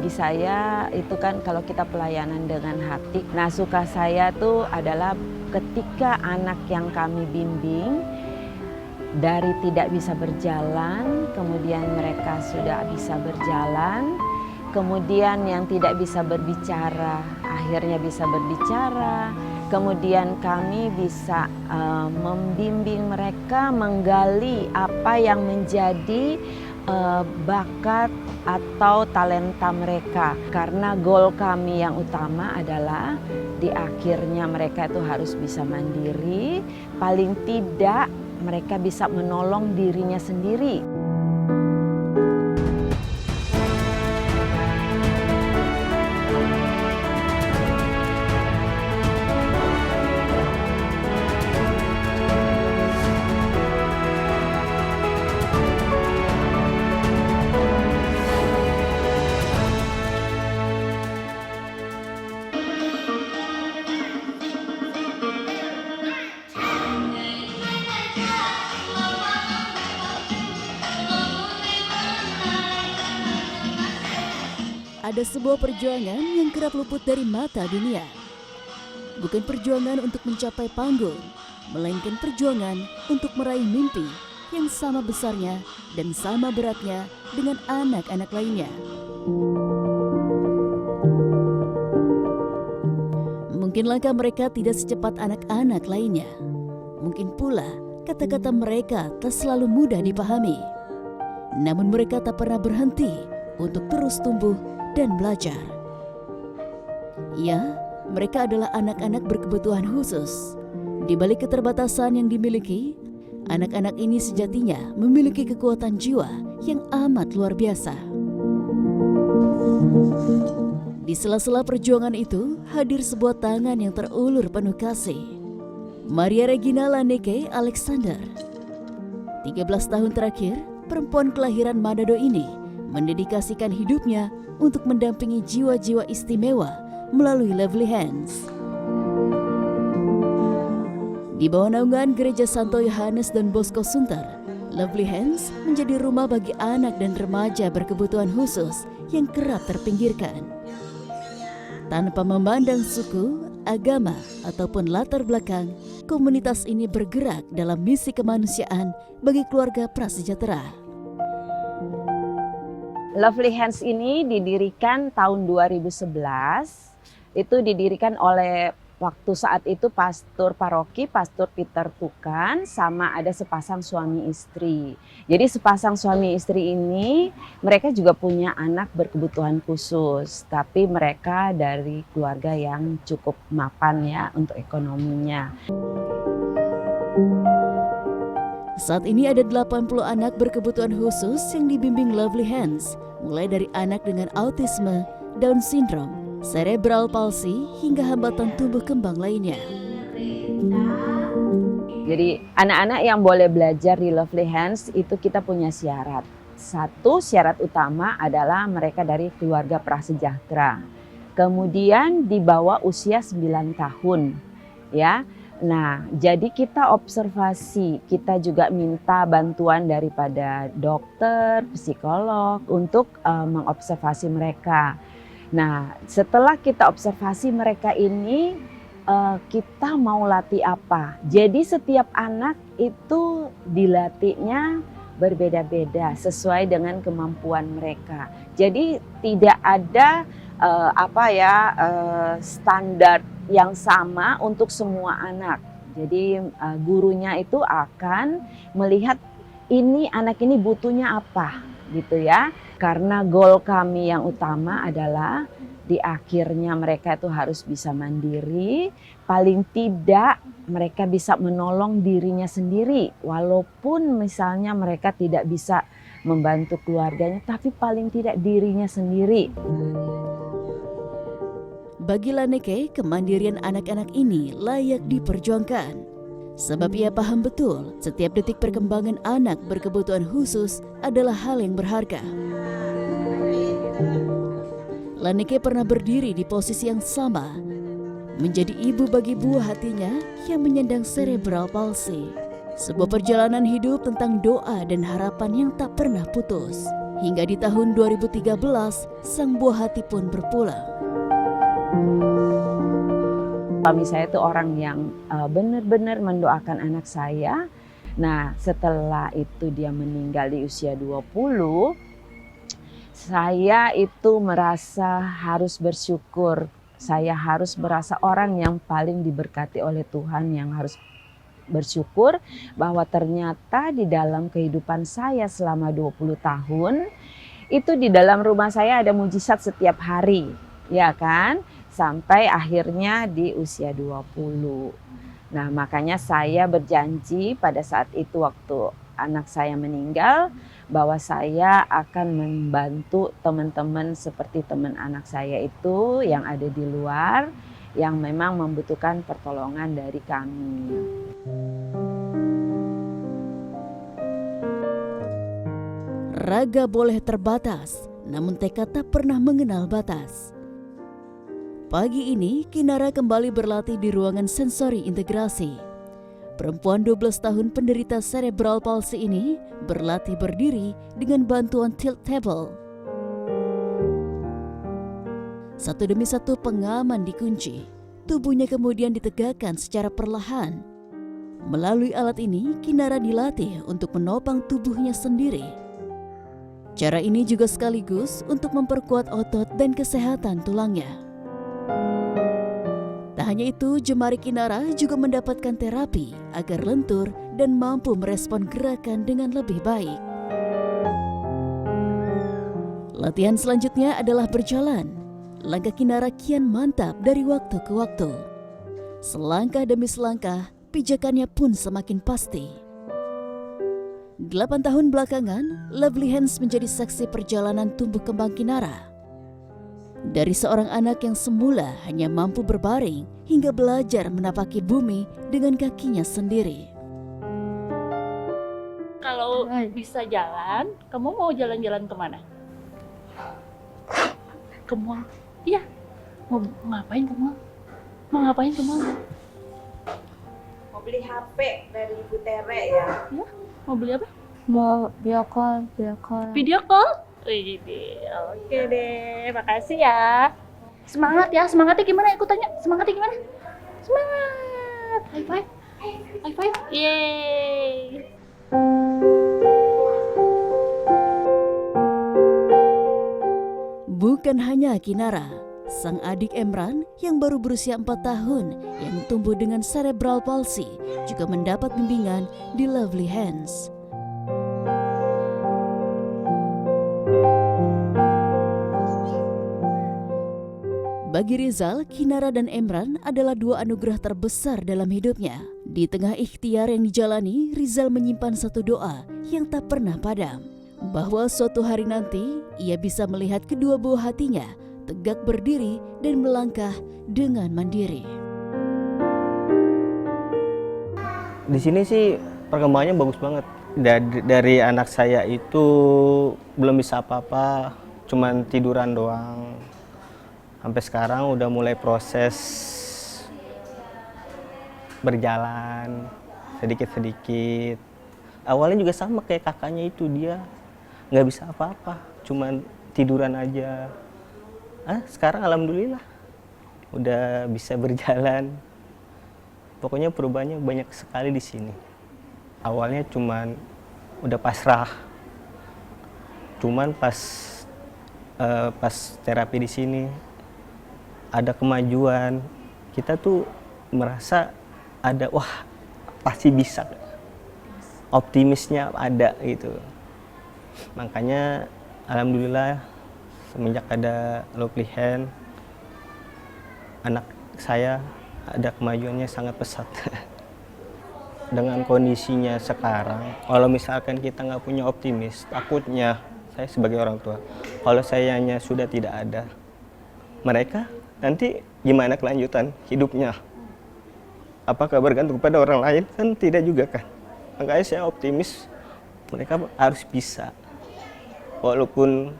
bagi saya itu kan kalau kita pelayanan dengan hati. Nah, suka saya tuh adalah ketika anak yang kami bimbing dari tidak bisa berjalan, kemudian mereka sudah bisa berjalan, kemudian yang tidak bisa berbicara akhirnya bisa berbicara, kemudian kami bisa membimbing mereka menggali apa yang menjadi bakat atau talenta mereka. Karena goal kami yang utama adalah di akhirnya mereka itu harus bisa mandiri, paling tidak mereka bisa menolong dirinya sendiri. Ada sebuah perjuangan yang kerap luput dari mata dunia. Bukan perjuangan untuk mencapai panggung, melainkan perjuangan untuk meraih mimpi yang sama besarnya dan sama beratnya dengan anak-anak lainnya. Mungkin langkah mereka tidak secepat anak-anak lainnya. Mungkin pula kata-kata mereka tak selalu mudah dipahami. Namun mereka tak pernah berhenti untuk terus tumbuh dan belajar. Ya, mereka adalah anak-anak berkebutuhan khusus. Di balik keterbatasan yang dimiliki, anak-anak ini sejatinya memiliki kekuatan jiwa yang amat luar biasa. Di sela-sela perjuangan itu, hadir sebuah tangan yang terulur penuh kasih. Maria Regina Laneke Alexander. 13 tahun terakhir, perempuan kelahiran Manado ini mendedikasikan hidupnya untuk mendampingi jiwa-jiwa istimewa melalui Lovely Hands. Di bawah naungan Gereja Santo Yohanes Don Bosco Sunter, Lovely Hands menjadi rumah bagi anak dan remaja berkebutuhan khusus yang kerap terpinggirkan. Tanpa memandang suku, agama, ataupun latar belakang, komunitas ini bergerak dalam misi kemanusiaan bagi keluarga prasejahtera. Lovely Hands ini didirikan tahun 2011. Itu didirikan oleh waktu saat itu pastor paroki, Pastor Peter Tukan, sama ada sepasang suami istri. Jadi sepasang suami istri ini mereka juga punya anak berkebutuhan khusus, tapi mereka dari keluarga yang cukup mapan ya untuk ekonominya. Saat ini ada 80 anak berkebutuhan khusus yang dibimbing Lovely Hands, mulai dari anak dengan autisme, Down syndrome, cerebral palsy, hingga hambatan tumbuh kembang lainnya. Jadi anak-anak yang boleh belajar di Lovely Hands itu kita punya syarat. Satu syarat utama adalah mereka dari keluarga prasejahtera. Kemudian di bawah usia 9 tahun, ya. Nah, jadi kita observasi, kita juga minta bantuan daripada dokter, psikolog untuk mengobservasi mereka. Nah, setelah kita observasi mereka ini, kita mau latih apa? Jadi setiap anak itu dilatihnya berbeda-beda sesuai dengan kemampuan mereka. Jadi tidak ada standar yang sama untuk semua anak. Jadi gurunya itu akan melihat ini anak ini butuhnya apa gitu ya. Karena goal kami yang utama adalah di akhirnya mereka itu harus bisa mandiri, paling tidak mereka bisa menolong dirinya sendiri walaupun misalnya mereka tidak bisa membantu keluarganya, tapi paling tidak dirinya sendiri. Bagi Laneke, kemandirian anak-anak ini layak diperjuangkan. Sebab ia paham betul setiap detik perkembangan anak berkebutuhan khusus adalah hal yang berharga. Laneke pernah berdiri di posisi yang sama, menjadi ibu bagi buah hatinya yang menyandang cerebral palsy. Sebuah perjalanan hidup tentang doa dan harapan yang tak pernah putus, Hingga di tahun 2013, sang buah hati pun berpulang. Suami saya itu orang yang benar-benar mendoakan anak saya. Nah, setelah itu dia meninggal di usia 20, saya itu merasa harus bersyukur. Saya harus merasa orang yang paling diberkati oleh Tuhan, yang harus bersyukur bahwa ternyata di dalam kehidupan saya selama 20 tahun, itu di dalam rumah saya ada mujizat setiap hari, ya kan? Sampai akhirnya di usia 20. Nah, makanya saya berjanji pada saat itu waktu anak saya meninggal bahwa saya akan membantu teman-teman seperti teman anak saya itu yang ada di luar yang memang membutuhkan pertolongan dari kami. Raga boleh terbatas, namun tekad tak pernah mengenal batas. Pagi ini, Kinara kembali berlatih di ruangan sensori integrasi. Perempuan 12 tahun penderita cerebral palsy ini berlatih berdiri dengan bantuan tilt table. Satu demi satu pengaman dikunci, tubuhnya kemudian ditegakkan secara perlahan. Melalui alat ini, Kinara dilatih untuk menopang tubuhnya sendiri. Cara ini juga sekaligus untuk memperkuat otot dan kesehatan tulangnya. Tak hanya itu, jemari Kinara juga mendapatkan terapi agar lentur dan mampu merespon gerakan dengan lebih baik. Latihan selanjutnya adalah berjalan. Langkah Kinara kian mantap dari waktu ke waktu. Selangkah demi selangkah, pijakannya pun semakin pasti. 8 tahun belakangan, Lovely Hands menjadi saksi perjalanan tumbuh kembang Kinara. Dari seorang anak yang semula hanya mampu berbaring hingga belajar menapaki bumi dengan kakinya sendiri. Kalau bisa jalan, kamu mau jalan-jalan kemana? Ke mall? Iya. Mau ngapain ke mall? Mau ngapain ke mall? Mau beli HP dari Ibu Tere ya? Ya, mau beli apa? Mau video call. Video call? Wih, oke deh, makasih ya. Semangat ya, semangatnya gimana? Aku tanya, semangatnya gimana? Semangat! High five! High five! Yeay! Bukan hanya Kinara, sang adik Emran yang baru berusia 4 tahun yang tumbuh dengan cerebral palsy juga mendapat bimbingan di Lovely Hands. Bagi Rizal, Kinara dan Emran adalah dua anugerah terbesar dalam hidupnya. Di tengah ikhtiar yang dijalani, Rizal menyimpan satu doa yang tak pernah padam. Bahwa suatu hari nanti, ia bisa melihat kedua buah hatinya tegak berdiri dan melangkah dengan mandiri. Di sini sih perkembangannya bagus banget. Dari anak saya itu belum bisa apa-apa, cuman tiduran doang. Sampai sekarang udah mulai proses berjalan sedikit-sedikit. Awalnya juga sama kayak kakaknya itu, dia nggak bisa apa-apa, cuman tiduran aja. Sekarang alhamdulillah udah bisa berjalan. Pokoknya perubahannya banyak sekali di sini. Awalnya cuman udah pasrah, cuman pas terapi di sini ada kemajuan, kita tuh merasa ada, wah pasti bisa, optimisnya ada gitu. Makanya alhamdulillah semenjak ada Lovely Hands, anak saya ada kemajuannya sangat pesat. Dengan kondisinya sekarang, kalau misalkan kita nggak punya optimis, takutnya saya sebagai orang tua, kalau sayanya sudah tidak ada, mereka nanti gimana kelanjutan hidupnya? Apakah bergantung pada orang lain? Kan tidak juga kan. Makanya saya optimis mereka harus bisa. Walaupun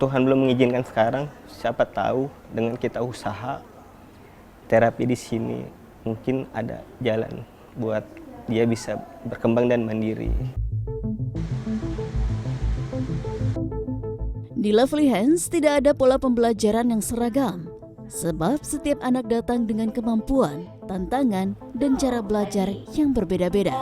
Tuhan belum mengizinkan sekarang, siapa tahu dengan kita usaha terapi di sini mungkin ada jalan buat dia bisa berkembang dan mandiri. Di Lovely Hands tidak ada pola pembelajaran yang seragam, sebab setiap anak datang dengan kemampuan, tantangan, dan cara belajar yang berbeda-beda.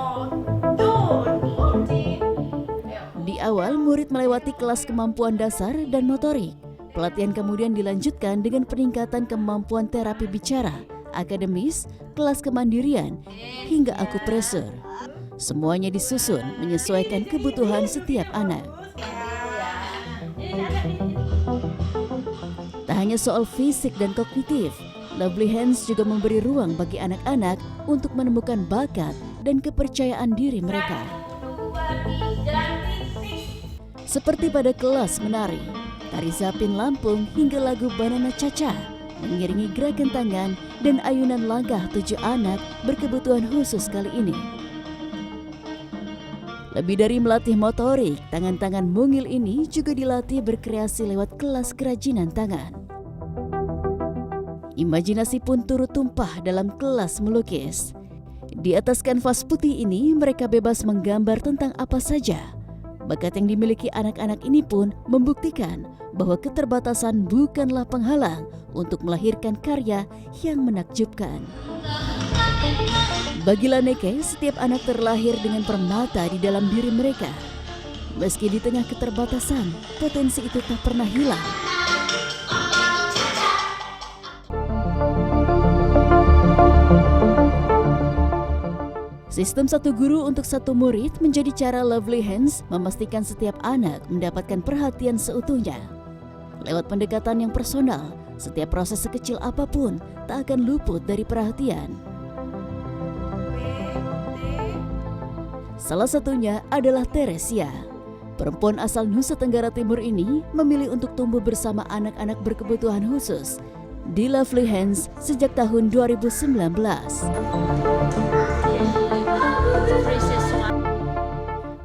Di awal, murid melewati kelas kemampuan dasar dan motorik. Pelatihan kemudian dilanjutkan dengan peningkatan kemampuan terapi bicara, akademis, kelas kemandirian, hingga akupresur. Semuanya disusun menyesuaikan kebutuhan setiap anak. Tak hanya soal fisik dan kognitif, Lovely Hands juga memberi ruang bagi anak-anak untuk menemukan bakat dan kepercayaan diri mereka. Seperti pada kelas menari, tari Zapin Lampung hingga lagu Banana Caca mengiringi gerakan tangan dan ayunan langkah 7 anak berkebutuhan khusus kali ini. Lebih dari melatih motorik, tangan-tangan mungil ini juga dilatih berkreasi lewat kelas kerajinan tangan. Imajinasi pun turut tumpah dalam kelas melukis. Di atas kanvas putih ini, mereka bebas menggambar tentang apa saja. Bakat yang dimiliki anak-anak ini pun membuktikan bahwa keterbatasan bukanlah penghalang untuk melahirkan karya yang menakjubkan. Bagi Laneke, setiap anak terlahir dengan permata di dalam diri mereka. Meski di tengah keterbatasan, potensi itu tak pernah hilang. Sistem satu guru untuk satu murid menjadi cara Lovely Hands memastikan setiap anak mendapatkan perhatian seutuhnya. Lewat pendekatan yang personal, setiap proses sekecil apapun tak akan luput dari perhatian. Salah satunya adalah Teresia. Perempuan asal Nusa Tenggara Timur ini memilih untuk tumbuh bersama anak-anak berkebutuhan khusus di Lovely Hands sejak tahun 2019.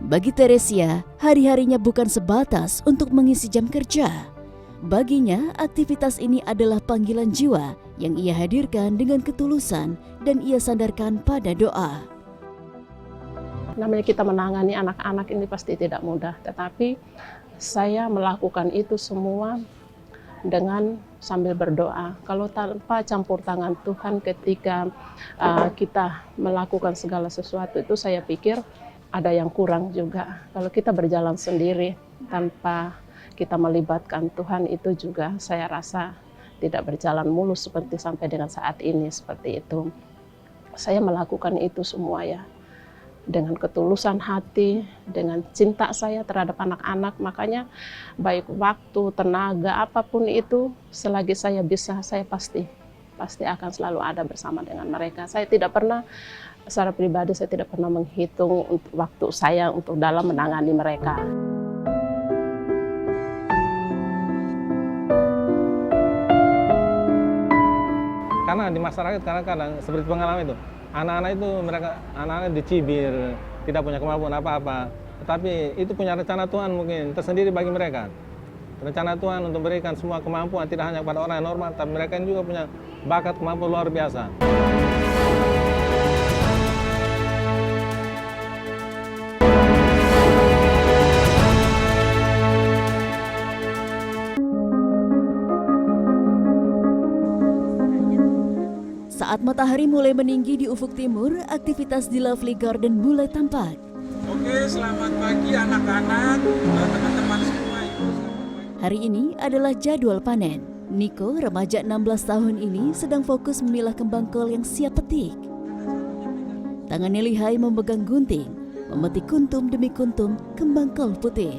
Bagi Teresia, hari-harinya bukan sebatas untuk mengisi jam kerja. Baginya, aktivitas ini adalah panggilan jiwa yang ia hadirkan dengan ketulusan dan ia sandarkan pada doa. Namanya kita menangani anak-anak ini pasti tidak mudah, tetapi saya melakukan itu semua dengan sambil berdoa. Kalau tanpa campur tangan Tuhan ketika kita melakukan segala sesuatu itu, saya pikir ada yang kurang juga. Kalau kita berjalan sendiri tanpa kita melibatkan Tuhan, itu juga saya rasa tidak berjalan mulus seperti sampai dengan saat ini seperti itu. Saya melakukan itu semua ya dengan ketulusan hati, dengan cinta saya terhadap anak-anak. Makanya baik waktu, tenaga, apapun itu, selagi saya bisa, saya pasti akan selalu ada bersama dengan mereka. Saya tidak pernah, secara pribadi saya tidak pernah menghitung untuk waktu saya untuk dalam menangani mereka. Karena di masyarakat kadang-kadang seperti pengalaman itu, anak-anak dicibir, tidak punya kemampuan apa-apa. Tetapi itu punya rencana Tuhan mungkin tersendiri bagi mereka. Rencana Tuhan untuk memberikan semua kemampuan tidak hanya kepada orang yang normal, tapi mereka juga punya bakat kemampuan luar biasa. Saat matahari mulai meninggi di ufuk timur, aktivitas di Lovely Garden mulai tampak. Oke, selamat pagi anak-anak, teman-teman semua. Hari ini adalah jadwal panen. Niko, remaja 16 tahun ini sedang fokus memilah kembang kol yang siap petik. Tangannya lihai memegang gunting, memetik kuntum demi kuntum kembang kol putih.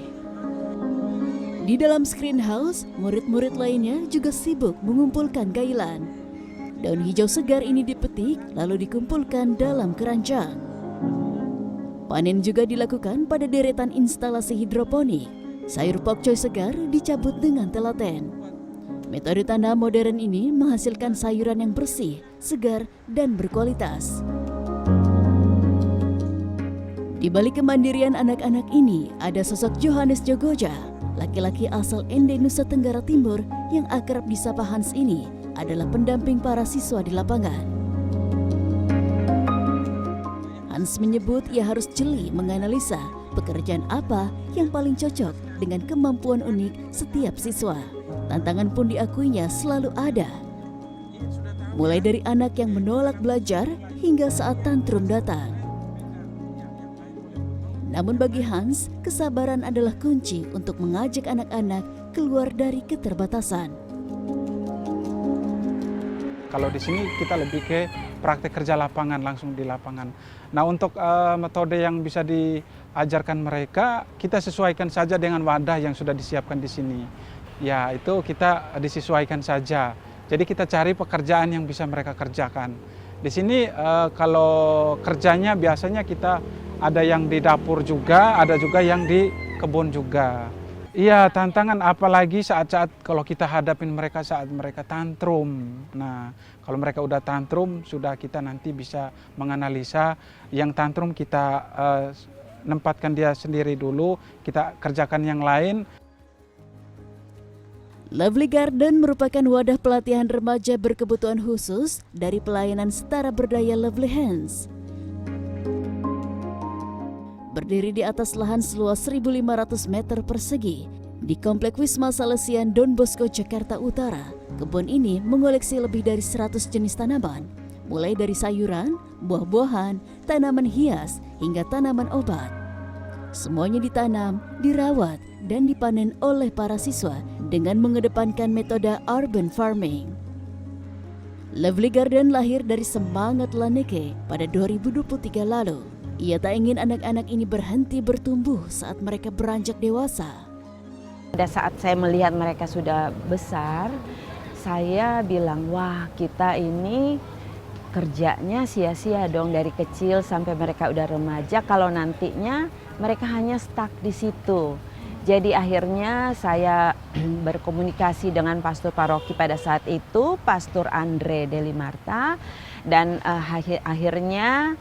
Di dalam screen house, murid-murid lainnya juga sibuk mengumpulkan gailan. Daun hijau segar ini dipetik lalu dikumpulkan dalam keranjang. Panen juga dilakukan pada deretan instalasi hidroponik. Sayur pokcoy segar dicabut dengan telaten. Metode tanam modern ini menghasilkan sayuran yang bersih, segar, dan berkualitas. Di balik kemandirian anak-anak ini ada sosok Johannes Jogoja, laki-laki asal Ende Nusa Tenggara Timur yang akrab disapa Hans ini adalah pendamping para siswa di lapangan. Hans menyebut ia harus jeli menganalisa pekerjaan apa yang paling cocok dengan kemampuan unik setiap siswa. Tantangan pun diakuinya selalu ada. Mulai dari anak yang menolak belajar hingga saat tantrum datang. Namun bagi Hans, kesabaran adalah kunci untuk mengajak anak-anak keluar dari keterbatasan. Kalau di sini kita lebih ke praktek kerja lapangan, langsung di lapangan. Nah, untuk metode yang bisa diajarkan mereka, kita sesuaikan saja dengan wadah yang sudah disiapkan di sini. Ya, itu kita disesuaikan saja. Jadi kita cari pekerjaan yang bisa mereka kerjakan. Di sini kalau kerjanya biasanya kita ada yang di dapur juga, ada juga yang di kebun juga. Iya, tantangan apalagi saat-saat kalau kita hadapin mereka saat mereka tantrum. Nah, kalau mereka udah tantrum, sudah kita nanti bisa menganalisa yang tantrum kita nempatkan dia sendiri dulu, kita kerjakan yang lain. Lovely Garden merupakan wadah pelatihan remaja berkebutuhan khusus dari pelayanan setara berdaya Lovely Hands. Berdiri di atas lahan seluas 1.500 meter persegi di Komplek Wisma Salesian Don Bosco, Jakarta Utara. Kebun ini mengoleksi lebih dari 100 jenis tanaman, mulai dari sayuran, buah-buahan, tanaman hias, hingga tanaman obat. Semuanya ditanam, dirawat, dan dipanen oleh para siswa dengan mengedepankan metode urban farming. Lovely Garden lahir dari semangat Laneke pada 2023 lalu. Ia tak ingin anak-anak ini berhenti bertumbuh saat mereka beranjak dewasa. Pada saat saya melihat mereka sudah besar, saya bilang, wah kita ini kerjanya sia-sia dong dari kecil sampai mereka udah remaja kalau nantinya mereka hanya stuck di situ. Jadi akhirnya saya berkomunikasi dengan pastor paroki pada saat itu, Pastor Andre Delimarta, dan akhirnya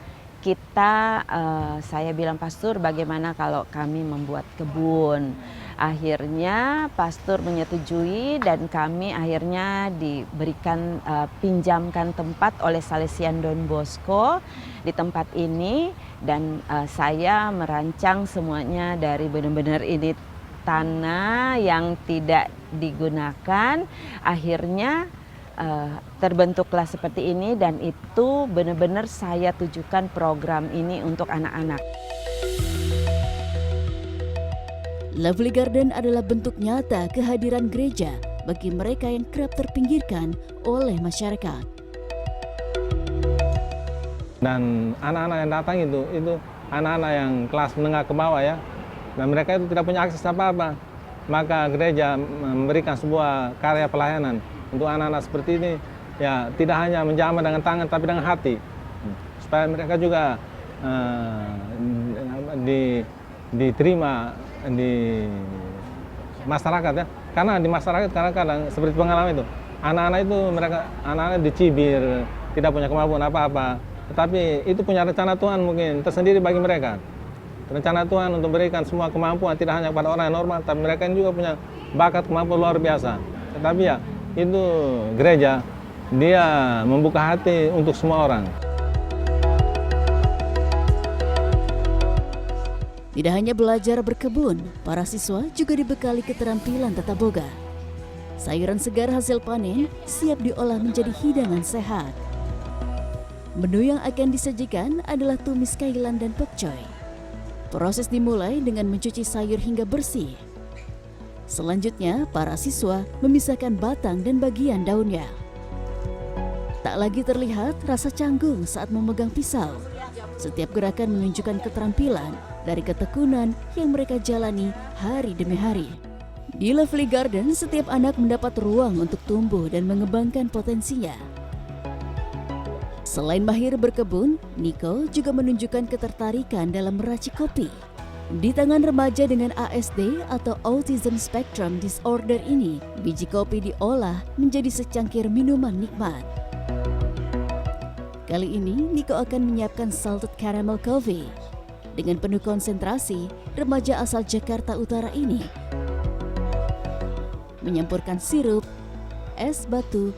saya bilang, Pastor, bagaimana kalau kami membuat kebun? Akhirnya pastor menyetujui dan kami akhirnya diberikan pinjamkan tempat oleh Salesian Don Bosco di tempat ini, dan saya merancang semuanya dari benar-benar ini tanah yang tidak digunakan. Akhirnya terbentuklah seperti ini, dan itu benar-benar saya tujukan program ini untuk anak-anak. Lovely Garden adalah bentuk nyata kehadiran gereja bagi mereka yang kerap terpinggirkan oleh masyarakat. Dan anak-anak yang datang itu anak-anak yang kelas menengah ke bawah ya, dan mereka itu tidak punya akses apa-apa. Maka gereja memberikan sebuah karya pelayanan untuk anak-anak seperti ini, ya tidak hanya menjamah dengan tangan tapi dengan hati, supaya mereka juga diterima di masyarakat ya. Karena di masyarakat kadang-kadang seperti pengalaman itu, anak-anak dicibir, tidak punya kemampuan apa-apa, tetapi itu punya rencana Tuhan mungkin tersendiri bagi mereka. Rencana Tuhan untuk berikan semua kemampuan tidak hanya pada orang yang normal, tapi mereka juga punya bakat kemampuan luar biasa. Tetapi ya itu gereja, dia membuka hati untuk semua orang. Tidak hanya belajar berkebun, para siswa juga dibekali keterampilan tata boga. Sayuran segar hasil panen siap diolah menjadi hidangan sehat. Menu yang akan disajikan adalah tumis kailan dan pokcoy. Proses dimulai dengan mencuci sayur hingga bersih. Selanjutnya, para siswa memisahkan batang dan bagian daunnya. Tak lagi terlihat rasa canggung saat memegang pisau. Setiap gerakan menunjukkan keterampilan dari ketekunan yang mereka jalani hari demi hari. Di Lovely Garden, setiap anak mendapat ruang untuk tumbuh dan mengembangkan potensinya. Selain mahir berkebun, Nico juga menunjukkan ketertarikan dalam meracik kopi. Di tangan remaja dengan ASD atau Autism Spectrum Disorder ini, biji kopi diolah menjadi secangkir minuman nikmat. Kali ini, Nico akan menyiapkan salted caramel coffee. Dengan penuh konsentrasi, remaja asal Jakarta Utara ini menyampurkan sirup, es batu,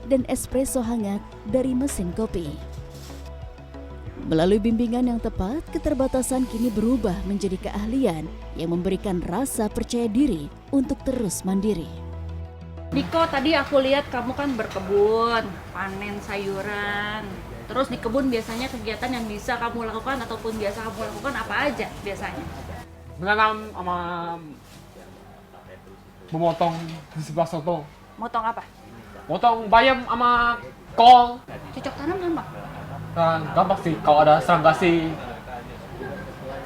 dan espresso hangat dari mesin kopi. Melalui bimbingan yang tepat, keterbatasan kini berubah menjadi keahlian yang memberikan rasa percaya diri untuk terus mandiri. Diko, tadi aku lihat kamu kan berkebun, panen sayuran. Terus di kebun biasanya kegiatan yang bisa kamu lakukan ataupun biasa kamu lakukan apa aja biasanya? Menanam sama memotong di sebelah soto. Motong apa? Motong bayam sama kol. Cocok tanam gampang? Nah, gampang sih kalau ada serangga sih.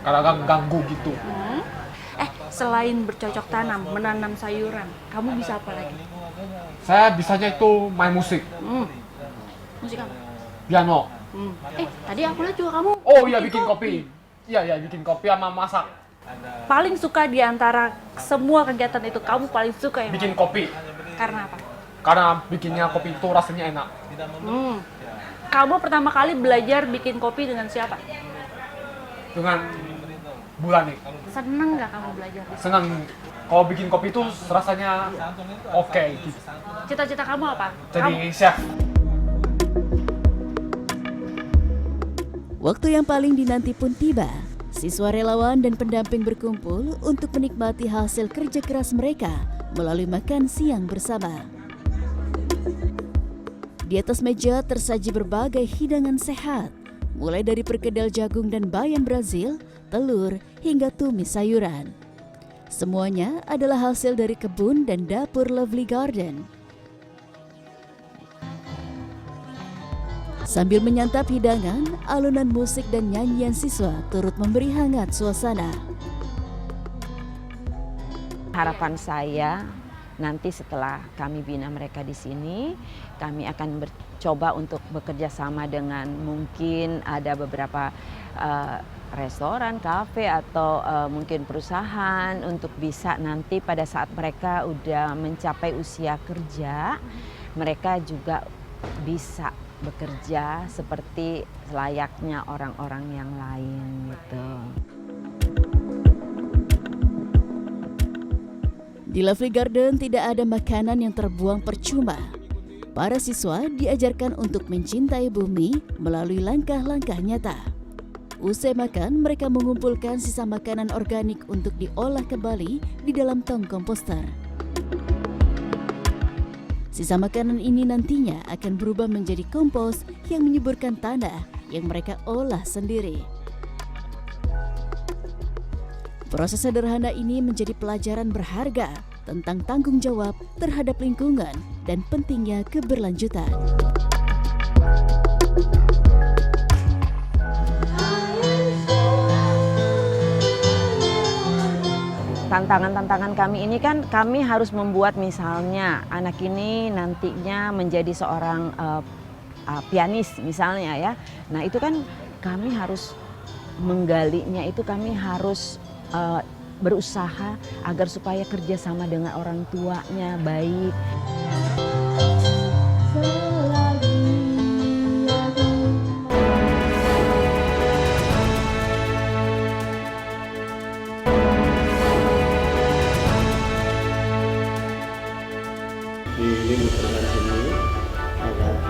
Kalau ganggu gitu. Selain bercocok tanam, menanam sayuran, kamu bisa apa lagi? Saya bisanya itu main musik. Musik apa? Piano. Tadi aku lihat juga kamu. Oh iya, bikin kopi. Iya, bikin kopi sama masak. Paling suka di antara semua kegiatan itu, kamu paling suka yang Bikin mana? kopi. Karena apa? Karena bikinnya kopi itu rasanya enak. Kamu pertama kali belajar bikin kopi dengan siapa? Dengan Bulani. Seneng nggak kamu belajar? Senang. Kalau bikin kopi itu rasanya oke gitu. Cita-cita kamu apa? Jadi chef. Waktu yang paling dinanti pun tiba. Siswa relawan dan pendamping berkumpul untuk menikmati hasil kerja keras mereka melalui makan siang bersama. Di atas meja tersaji berbagai hidangan sehat, mulai dari perkedel jagung dan bayam Brazil, telur, hingga tumis sayuran. Semuanya adalah hasil dari kebun dan dapur Lovely Garden. Sambil menyantap hidangan, alunan musik dan nyanyian siswa turut memberi hangat suasana. Harapan saya nanti setelah kami bina mereka di sini, kami akan coba untuk bekerja sama dengan mungkin ada beberapa restoran, kafe atau mungkin perusahaan untuk bisa nanti pada saat mereka udah mencapai usia kerja, mereka juga bisa bekerja seperti layaknya orang-orang yang lain gitu. Di Lovely Garden tidak ada makanan yang terbuang percuma. Para siswa diajarkan untuk mencintai bumi melalui langkah-langkah nyata. Usai makan, mereka mengumpulkan sisa makanan organik untuk diolah kembali di dalam tong komposter. Sisa makanan ini nantinya akan berubah menjadi kompos yang menyuburkan tanah yang mereka olah sendiri. Proses sederhana ini menjadi pelajaran berharga tentang tanggung jawab terhadap lingkungan dan pentingnya keberlanjutan. Tantangan-tantangan kami ini kan kami harus membuat misalnya anak ini nantinya menjadi seorang pianis misalnya ya. Nah itu kan kami harus menggalinya, itu kami harus berusaha agar supaya kerjasama dengan orang tuanya baik.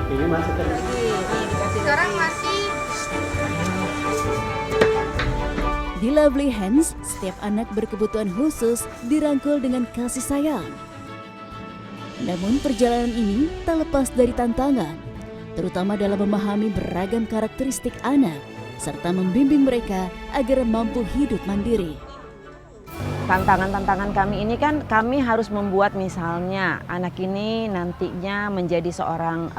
Ini masih Sekarang masih. Di Lovely Hands, setiap anak berkebutuhan khusus dirangkul dengan kasih sayang. Namun perjalanan ini tak lepas dari tantangan, terutama dalam memahami beragam karakteristik anak, serta membimbing mereka agar mampu hidup mandiri. Tantangan-tantangan kami ini kan kami harus membuat misalnya anak ini nantinya menjadi seorang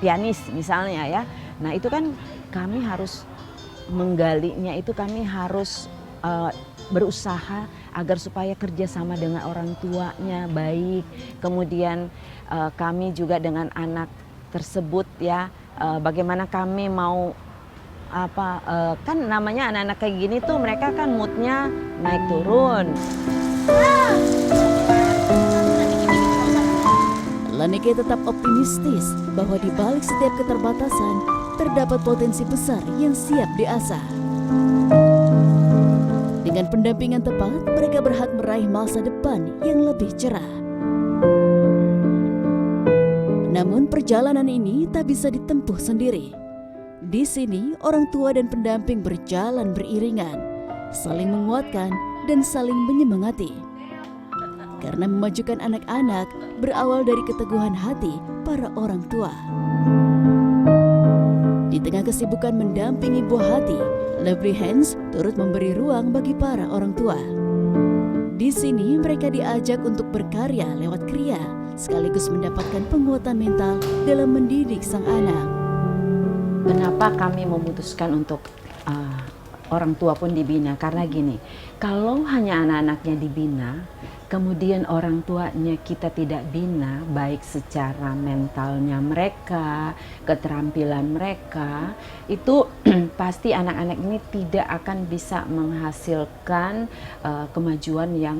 pianis misalnya ya. Nah itu kan kami harus menggalinya, itu kami harus berusaha agar supaya kerjasama dengan orang tuanya baik. Kemudian kami juga dengan anak tersebut ya, bagaimana kami mau kan namanya anak-anak kayak gini tuh mereka kan moodnya naik turun. Lanike tetap optimistis bahwa di balik setiap keterbatasan terdapat potensi besar yang siap diasah. Dengan pendampingan tepat, mereka berhak meraih masa depan yang lebih cerah. Namun perjalanan ini tak bisa ditempuh sendiri. Di sini, orang tua dan pendamping berjalan beriringan, saling menguatkan dan saling menyemangati. Karena memajukan anak-anak berawal dari keteguhan hati para orang tua. Di tengah kesibukan mendampingi buah hati, Lovely Hands turut memberi ruang bagi para orang tua. Di sini mereka diajak untuk berkarya lewat kriya, sekaligus mendapatkan penguatan mental dalam mendidik sang anak. Kenapa kami memutuskan untuk orang tua pun dibina? Karena gini, kalau hanya anak-anaknya dibina, kemudian orang tuanya kita tidak bina, baik secara mentalnya mereka, keterampilan mereka, itu pasti anak-anak ini tidak akan bisa menghasilkan kemajuan yang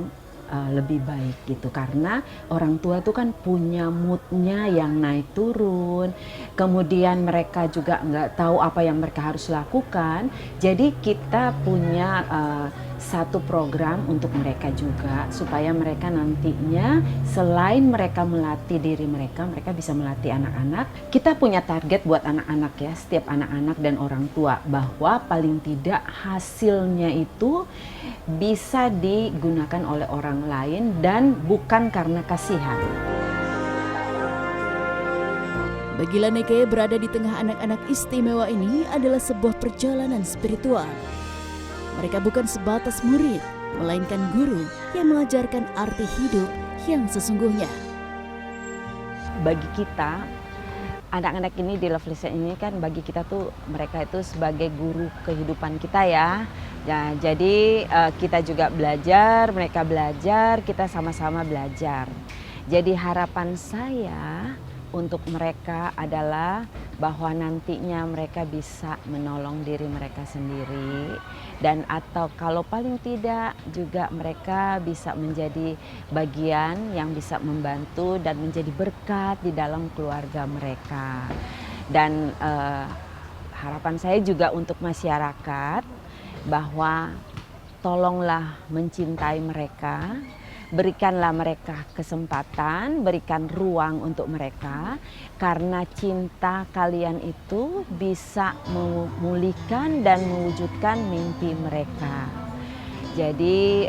lebih baik gitu. Karena orang tua itu kan punya moodnya yang naik turun, kemudian mereka juga nggak tahu apa yang mereka harus lakukan. Jadi kita punya satu program untuk mereka juga, supaya mereka nantinya selain mereka melatih diri mereka, mereka bisa melatih anak-anak. Kita punya target buat anak-anak ya, setiap anak-anak dan orang tua, bahwa paling tidak hasilnya itu bisa digunakan oleh orang lain dan bukan karena kasihan. Bagi Laneke, berada di tengah anak-anak istimewa ini adalah sebuah perjalanan spiritual. Mereka bukan sebatas murid, melainkan guru yang mengajarkan arti hidup yang sesungguhnya. Bagi kita, anak-anak ini di Lovely Hands ini kan bagi kita tuh mereka itu sebagai guru kehidupan kita ya. Ya, jadi kita juga belajar, mereka belajar, kita sama-sama belajar. Jadi harapan saya untuk mereka adalah bahwa nantinya mereka bisa menolong diri mereka sendiri, dan atau kalau paling tidak juga mereka bisa menjadi bagian yang bisa membantu dan menjadi berkat di dalam keluarga mereka. Dan harapan saya juga untuk masyarakat bahwa tolonglah mencintai mereka, berikanlah mereka kesempatan, berikan ruang untuk mereka, karena cinta kalian itu bisa memulihkan dan mewujudkan mimpi mereka. Jadi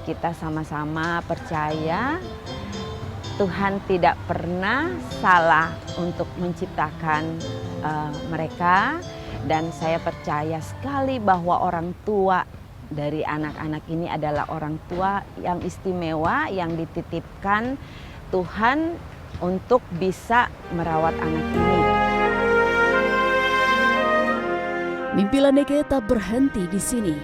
kita sama-sama percaya Tuhan tidak pernah salah untuk menciptakan mereka, dan saya percaya sekali bahwa orang tua dari anak-anak ini adalah orang tua yang istimewa yang dititipkan Tuhan untuk bisa merawat anak ini. Mimpi Laneke tak berhenti di sini.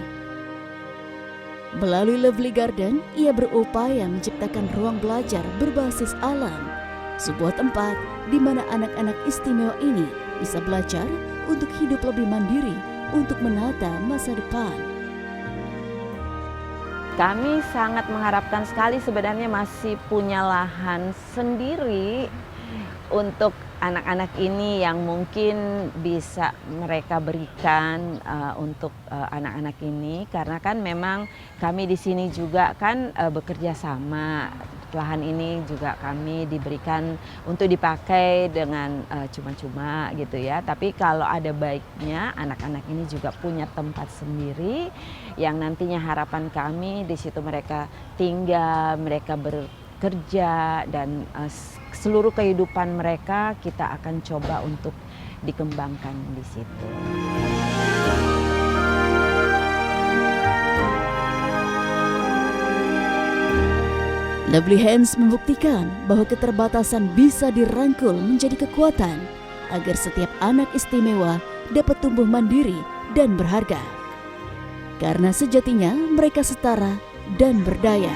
Melalui Lovely Garden, ia berupaya menciptakan ruang belajar berbasis alam, sebuah tempat di mana anak-anak istimewa ini bisa belajar untuk hidup lebih mandiri, untuk menata masa depan. Kami sangat mengharapkan sekali, sebenarnya masih punya lahan sendiri untuk anak-anak ini yang mungkin bisa mereka berikan untuk anak-anak ini, karena kan memang kami di sini juga kan bekerja sama. Lahan ini juga kami diberikan untuk dipakai dengan cuma-cuma gitu ya. Tapi kalau ada baiknya anak-anak ini juga punya tempat sendiri yang nantinya harapan kami di situ mereka tinggal, mereka bekerja, dan seluruh kehidupan mereka kita akan coba untuk dikembangkan di situ. Lovely Hands membuktikan bahwa keterbatasan bisa dirangkul menjadi kekuatan agar setiap anak istimewa dapat tumbuh mandiri dan berharga. Karena sejatinya mereka setara dan berdaya.